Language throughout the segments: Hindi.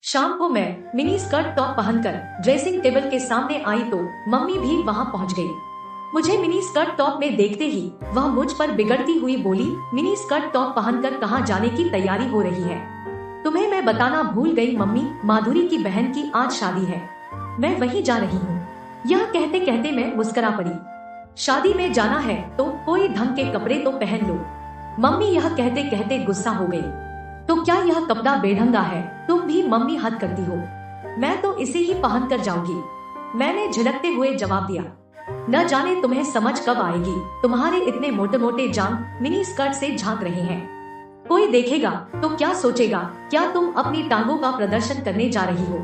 शाम को मैं मिनी स्कर्ट टॉप पहनकर ड्रेसिंग टेबल के सामने आई तो मम्मी भी वहाँ पहुँच गई। मुझे मिनी स्कर्ट टॉप में देखते ही वह मुझ पर बिगड़ती हुई बोली, मिनी स्कर्ट टॉप पहनकर कहाँ जाने की तैयारी हो रही है? तुम्हें मैं बताना भूल गई मम्मी, माधुरी की बहन की आज शादी है, मैं वहीं जा रही हूँ। यह कहते कहते मैं मुस्कुरा पड़ी। शादी में जाना है तो कोई ढंग के कपड़े तो पहन लो। मम्मी यह कहते कहते गुस्सा हो गई। तो क्या यह कपड़ा बेढंगा है? तुम भी मम्मी हद करती हो, मैं तो इसे ही पहन कर जाऊंगी, मैंने झिड़कते हुए जवाब दिया। न जाने तुम्हें समझ कब आएगी, तुम्हारे इतने मोटे मोटे जांघ मिनी स्कर्ट से झांक रहे हैं, कोई देखेगा तो क्या सोचेगा? क्या तुम अपनी टांगों का प्रदर्शन करने जा रही हो?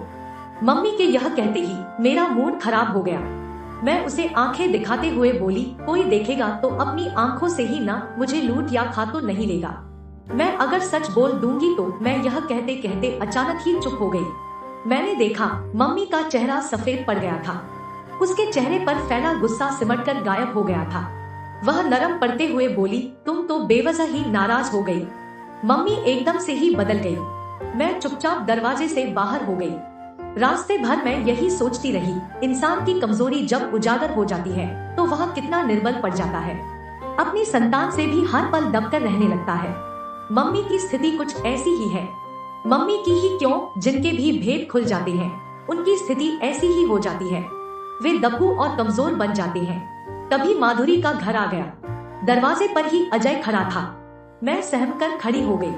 मम्मी के यह कहते ही मेरा मूड खराब हो गया। मैं उसे आंखें दिखाते हुए बोली, कोई देखेगा तो अपनी आंखों से ही ना मुझे लूट या खा तो नहीं लेगा। मैं अगर सच बोल दूंगी तो मैं यह कहते कहते अचानक ही चुप हो गई। मैंने देखा मम्मी का चेहरा सफेद पड़ गया था, उसके चेहरे पर फैला गुस्सा सिमटकर गायब हो गया था। वह नरम पड़ते हुए बोली, तुम तो बेवजह ही नाराज हो गई। मम्मी एकदम से ही बदल गई। मैं चुपचाप दरवाजे से बाहर हो गई। रास्ते भर मैं यही सोचती रही, इंसान की कमजोरी जब उजागर हो जाती है तो वह कितना निर्बल पड़ जाता है, अपनी संतान से भी हर पल दबकर रहने लगता है। मम्मी की स्थिति कुछ ऐसी ही है। मम्मी की ही क्यों, जिनके भी भेद खुल जाते हैं उनकी स्थिति ऐसी ही हो जाती है, वे दब्बू और कमजोर बन जाते हैं। तभी माधुरी का घर आ गया। दरवाजे पर ही अजय खड़ा था। मैं सहमकर खड़ी हो गई।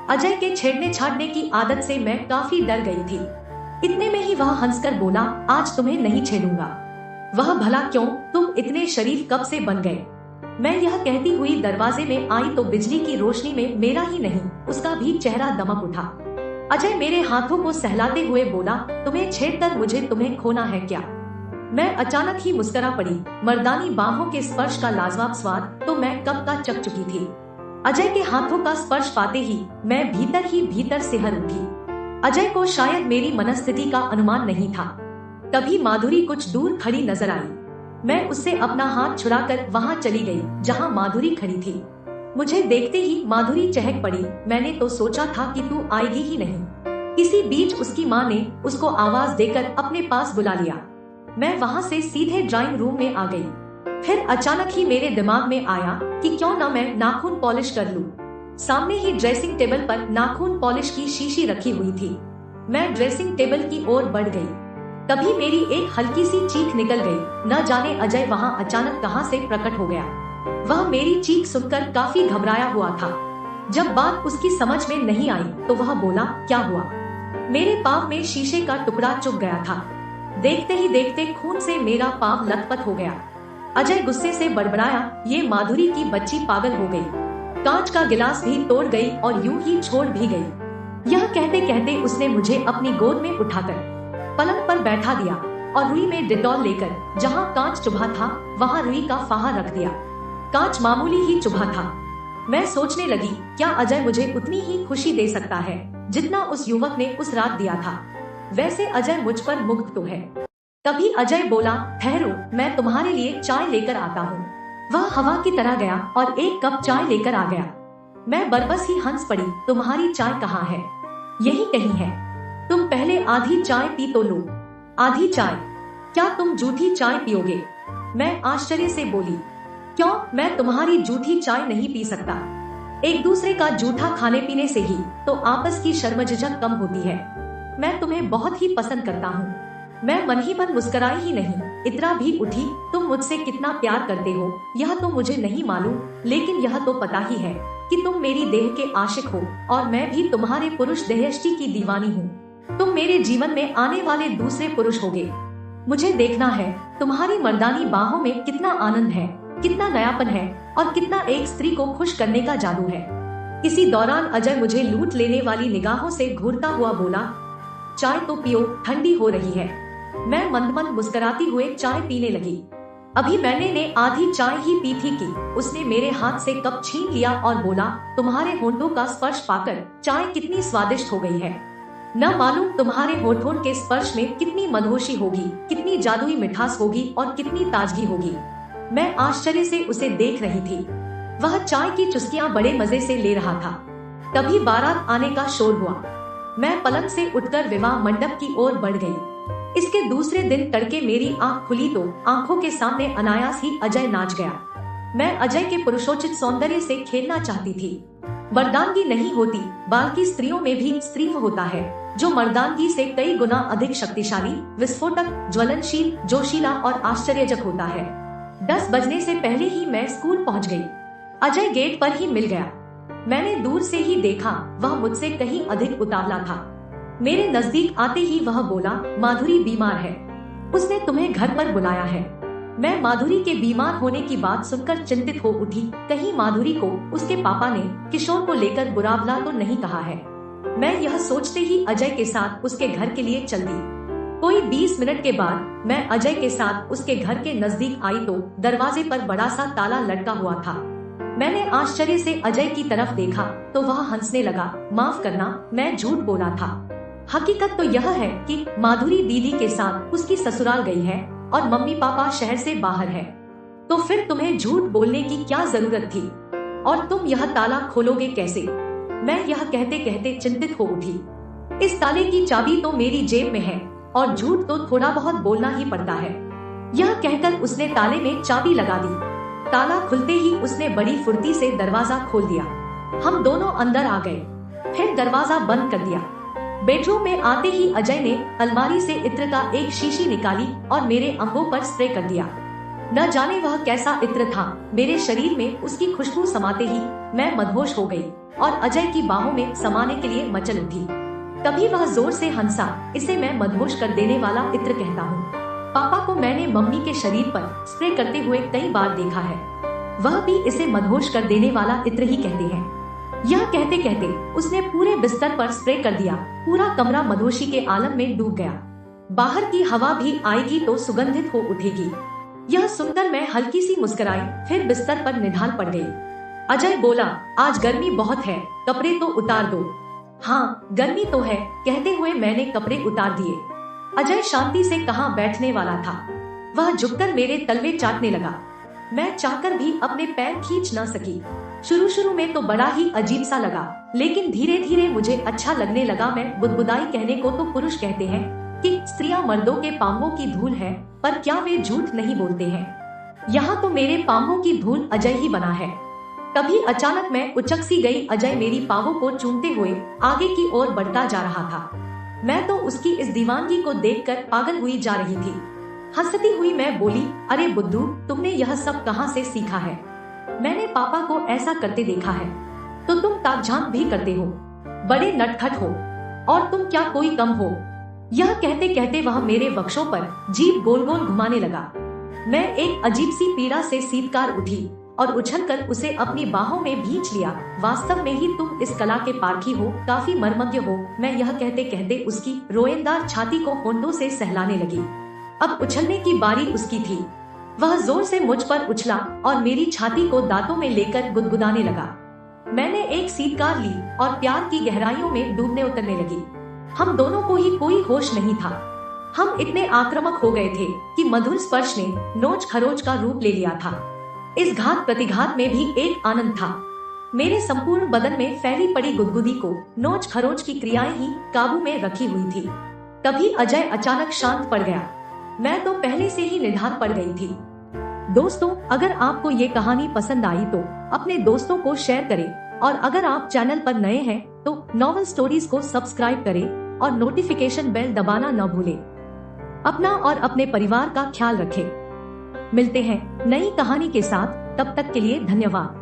अजय के छेड़ने छाड़ने की आदत से मैं काफी डर गई थी। इतने में ही वह हंसकर बोला, आज तुम्हें नहीं छेड़ूंगा। वह भला क्यों, तुम इतने शरीफ कब से बन गए? मैं यह कहती हुई दरवाजे में आई तो बिजली की रोशनी में मेरा ही नहीं उसका भी चेहरा दमक उठा। अजय मेरे हाथों को सहलाते हुए बोला, तुम्हें छेड़कर मुझे तुम्हें खोना है क्या? मैं अचानक ही मुस्कुरा पड़ी। मर्दानी बाहों के स्पर्श का लाजवाब स्वाद तो मैं कब का चख चुकी थी। अजय के हाथों का स्पर्श पाते ही मैं भीतर ही भीतर सिहर उठी। अजय को शायद मेरी मनस्थिति का अनुमान नहीं था। तभी माधुरी कुछ दूर खड़ी नजर आई। मैं उससे अपना हाथ छुड़ाकर वहां चली गई जहां माधुरी खड़ी थी। मुझे देखते ही माधुरी चहक पड़ी। मैंने तो सोचा था कि तू आएगी ही नहीं। इसी बीच उसकी माँ ने उसको आवाज देकर अपने पास बुला लिया। मैं वहां से सीधे ड्राइंग रूम में आ गई। फिर अचानक ही मेरे दिमाग में आया कि क्यों ना मैं नाखून पॉलिश कर लूं। सामने ही ड्रेसिंग टेबल पर नाखून पॉलिश की शीशी रखी हुई थी। मैं ड्रेसिंग टेबल की ओर बढ़ गई। तभी मेरी एक हल्की सी चीख निकल गई। न जाने अजय वहां अचानक कहां से प्रकट हो गया। वह मेरी चीख सुनकर काफी घबराया हुआ था। जब बात उसकी समझ में नहीं आई तो वह बोला, क्या हुआ? मेरे पाँव में शीशे का टुकड़ा चुभ गया था। देखते ही देखते खून से मेरा पाँव लथपथ हो गया। अजय गुस्से से बड़बड़ाया, ये माधुरी की बच्ची पागल हो गई, कांच का गिलास भी तोड़ गई और यूं ही छोड़ भी गई। यह कहते कहते उसने मुझे अपनी गोद में उठाकर पलंग पर बैठा दिया और रुई में डिटॉल लेकर जहां कांच चुभा था वहां रुई का फाहा रख दिया। कांच मामूली ही चुभा था। मैं सोचने लगी, क्या अजय मुझे उतनी ही खुशी दे सकता है जितना उस युवक ने उस रात दिया था? वैसे अजय मुझ पर मुग्ध तो है। तभी अजय बोला, ठहरो, मैं तुम्हारे लिए चाय लेकर आता हूँ। वह हवा की तरह गया और एक कप चाय लेकर आ गया। मैं बरबस ही हंस पड़ी। तुम्हारी चाय कहाँ है? यही कहीं है। तुम पहले आधी चाय पी तो लो। आधी चाय? क्या तुम जूठी चाय पियोगे? मैं आश्चर्य से बोली। क्यों, मैं तुम्हारी जूठी चाय नहीं पी सकता। एक दूसरे का जूठा खाने पीने से ही तो आपस की शर्मझिझक कम होती है। मैं तुम्हें बहुत ही पसंद करता हूँ। मैं मन ही मन मुस्कुराई ही नहीं, इतरा भी उठी। तुम मुझसे कितना प्यार करते हो यह तो मुझे नहीं मालूम, लेकिन यह तो पता ही है कि तुम मेरी देह के आशिक हो और मैं भी तुम्हारे पुरुष देहयष्टि की दीवानी हूँ। तुम मेरे जीवन में आने वाले दूसरे पुरुष होगे। मुझे देखना है तुम्हारी मर्दानी बाहों में कितना आनंद है, कितना नयापन है और कितना एक स्त्री को खुश करने का जादू है। इसी दौरान अजय मुझे लूट लेने वाली निगाहों से घूरता हुआ बोला, चाय तो पियो, ठंडी हो रही है। मैं मंद मंद मुस्कुराती हुए चाय पीने लगी। अभी मैंने ने आधी चाय ही पी थी कि उसने मेरे हाथ से कप छीन लिया और बोला, तुम्हारे होंठों का स्पर्श पाकर चाय कितनी स्वादिष्ट हो गई है। न मालूम तुम्हारे होठों के स्पर्श में कितनी मदहोशी होगी, कितनी जादुई मिठास होगी और कितनी ताजगी होगी। मैं आश्चर्य से उसे देख रही थी। वह चाय की चुस्कियां बड़े मजे से ले रहा था। तभी बारात आने का शोर हुआ। मैं पलंग से उठकर विवाह मंडप की ओर बढ़ गई। इसके दूसरे दिन तड़के मेरी आंख खुली तो आंखों के सामने अनायास ही अजय नाच गया। मैं अजय के पुरुषोचित सौंदर्य से खेलना चाहती थी। मर्दानगी नहीं होती, बल्कि स्त्रियों में भी स्त्रीत्व होता है, जो मर्दानगी से कई गुना अधिक शक्तिशाली, विस्फोटक, ज्वलनशील, जोशीला और आश्चर्यजनक होता है। 10 बजने से पहले ही मैं स्कूल पहुंच गई। अजय गेट पर ही मिल गया। मैंने दूर से ही देखा, वह मुझसे कहीं अधिक उतावला था। मेरे नजदीक आते ही वह बोला, माधुरी बीमार है, उसने तुम्हें घर पर बुलाया है। मैं माधुरी के बीमार होने की बात सुनकर चिंतित हो उठी। कहीं माधुरी को उसके पापा ने किशोर को लेकर बुरा-भला तो नहीं कहा है। मैं यह सोचते ही अजय के साथ उसके घर के लिए चल दी। कोई 20 मिनट के बाद मैं अजय के साथ उसके घर के नजदीक आई तो दरवाजे पर बड़ा सा ताला लटका हुआ था। मैंने आश्चर्य से अजय की तरफ देखा तो वह हंसने लगा। माफ करना, मैं झूठ बोला था। हकीकत तो यह है कि माधुरी दीदी के साथ उसकी ससुराल गई है और मम्मी पापा शहर से बाहर है। तो फिर तुम्हें झूठ बोलने की क्या जरूरत थी? और तुम यह ताला खोलोगे कैसे? मैं यह कहते कहते चिंतित हो उठी। इस ताले की चाबी तो मेरी जेब में है और झूठ तो थोड़ा बहुत बोलना ही पड़ता है। यह कहकर उसने ताले में चाबी लगा दी। ताला खुलते ही उसने बड़ी फुर्ती से दरवाजा खोल दिया। हम दोनों अंदर आ गए, फिर दरवाजा बंद कर दिया। बेडरूम में आते ही अजय ने अलमारी से इत्र का एक शीशी निकाली और मेरे अंगों पर स्प्रे कर दिया। न जाने वह कैसा इत्र था, मेरे शरीर में उसकी खुशबू समाते ही मैं मदहोश हो गई और अजय की बाहों में समाने के लिए मचल उठी। तभी वह जोर से हंसा। इसे मैं मदहोश कर देने वाला इत्र कहता हूँ। पापा को मैंने मम्मी के शरीर पर स्प्रे करते हुए कई बार देखा है, वह भी इसे मदहोश कर देने वाला इत्र ही कहते हैं। यह कहते कहते उसने पूरे बिस्तर पर स्प्रे कर दिया। पूरा कमरा मदहोशी के आलम में डूब गया। बाहर की हवा भी आएगी तो सुगंधित हो उठेगी। यह सुनकर मैं हल्की सी मुस्कुराई, फिर बिस्तर पर निढाल पड़ गई। अजय बोला, आज गर्मी बहुत है, कपड़े तो उतार दो। हाँ, गर्मी तो है, कहते हुए मैंने कपड़े उतार दिए। अजय शांति से कहाँ बैठने वाला था, वह झुककर मेरे तलवे चाटने लगा। मैं चाहकर भी अपने पैर खींच न सकी। शुरू में तो बड़ा ही अजीब सा लगा, लेकिन धीरे धीरे मुझे अच्छा लगने लगा। मैं बुदबुदाई। कहने को तो पुरुष कहते हैं कि स्त्रियां मर्दों के पांवों की धूल है, पर क्या वे झूठ नहीं बोलते हैं? यहाँ तो मेरे पांवों की धूल अजय ही बना है। तभी अचानक मैं उचक सी गई। अजय मेरी पांवों को चूमते हुए आगे की ओर बढ़ता जा रहा था। मैं तो उसकी इस दीवानगी को देखकर पागल हुई जा रही थी। हंसती हुई मैं बोली, अरे बुद्धू, तुमने यह सब कहाँ से सीखा है? मैंने पापा को ऐसा करते देखा है, तो तुम ताक-झांक भी करते हो, बड़े नटखट हो, और तुम क्या कोई कम हो? यह कहते कहते वह मेरे वक्षों पर जीभ गोल गोल घुमाने लगा। मैं एक अजीब सी पीड़ा से सीतकार उठी और उछलकर उसे अपनी बाहों में भींच लिया। वास्तव में ही तुम इस कला के पारखी हो, काफी मर्मज्ञ हो। मैं यह कहते कहते उसकी रोएंदार छाती को होंठों से सहलाने लगी। अब उछलने की बारी उसकी थी। वह जोर से मुझ पर उछला और मेरी छाती को दांतों में लेकर गुदगुदाने लगा। मैंने एक सीतकार ली और प्यार की गहराइयों में डूबने उतरने लगी। हम दोनों को ही कोई होश नहीं था। हम इतने आक्रामक हो गए थे कि मधुर स्पर्श ने नोच खरोच का रूप ले लिया था। इस घात प्रतिघात में भी एक आनंद था। मेरे संपूर्ण बदन में फैली पड़ी गुदगुदी को नोच खरोच की क्रियाएं ही काबू में रखी हुई थी। तभी अजय अचानक शांत पड़ गया। मैं तो पहले से ही निढाल पड़ गई थी। दोस्तों, अगर आपको ये कहानी पसंद आई तो अपने दोस्तों को शेयर करें और अगर आप चैनल पर नए हैं तो नॉवल स्टोरीज को सब्सक्राइब करें और नोटिफिकेशन बेल दबाना न भूलें। अपना और अपने परिवार का ख्याल रखें। मिलते हैं नई कहानी के साथ, तब तक के लिए धन्यवाद।